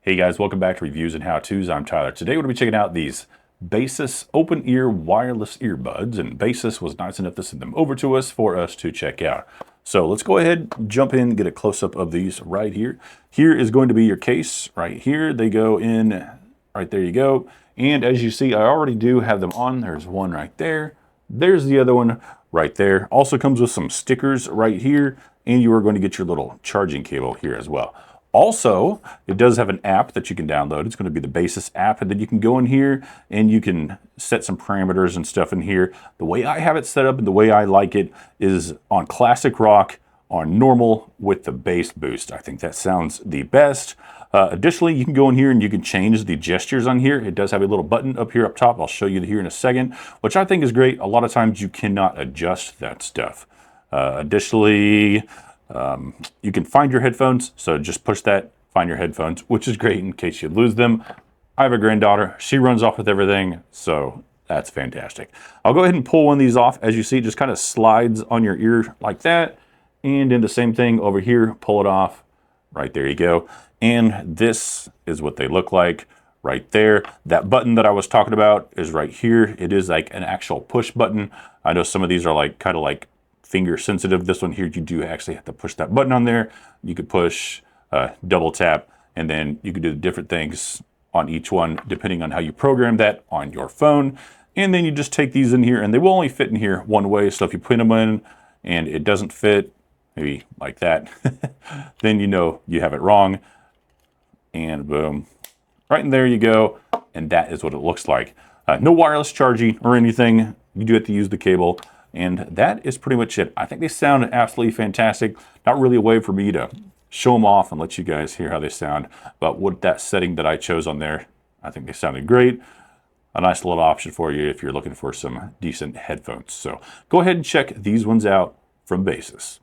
Hey guys, welcome back to Reviews and How-Tos. I'm Tyler. Today we're going to be checking out these Baseus open ear wireless earbuds, and Baseus was nice enough to send them over to us for us to check out. So let's go ahead, jump in, get a close-up of these right here. Here is going to be your case right here. They go in, right there you go. And as you see, I already do have them on. There's one right there. There's the other one right there. Also comes with some stickers right here, and you are going to get your little charging cable here as well. Also, it does have an app that you can download. It's going to be the Baseus app, and then you can go in here and you can set some parameters and stuff in here. The way I have it set up and the way I like it is on classic rock, on normal with the bass boost. I think that sounds the best. Additionally, you can go in here and you can change the gestures on here. It does have a little button up here up top. I'll show you here in a second, which I think is great. A lot of times you cannot adjust that stuff. Additionally, you can find your headphones, so just push that, find your headphones, which is great in case you lose them. I have a granddaughter, she runs off with everything, so that's fantastic. I'll go ahead and pull one of these off. As you see, it just kind of slides on your ear like that, and then the same thing over here, pull it off, right there you go. And this is what they look like right there. That button that I was talking about is right here. It is like an actual push button. I know some of these are like kind of like finger sensitive. This one here, you do actually have to push that button on there. You could push, double tap, and then you can do different things on each one depending on how you program that on your phone. And then you just take these in here, and they will only fit in here one way. So if you put them in and it doesn't fit, maybe like that, then you know you have it wrong. And boom, right in there you go. And that is what it looks like. No wireless charging or anything. You do have to use the cable. And that is pretty much it. I think they sound absolutely fantastic. Not really a way for me to show them off and let you guys hear how they sound. But with that setting that I chose on there, I think they sounded great. A nice little option for you if you're looking for some decent headphones. So go ahead and check these ones out from Baseus.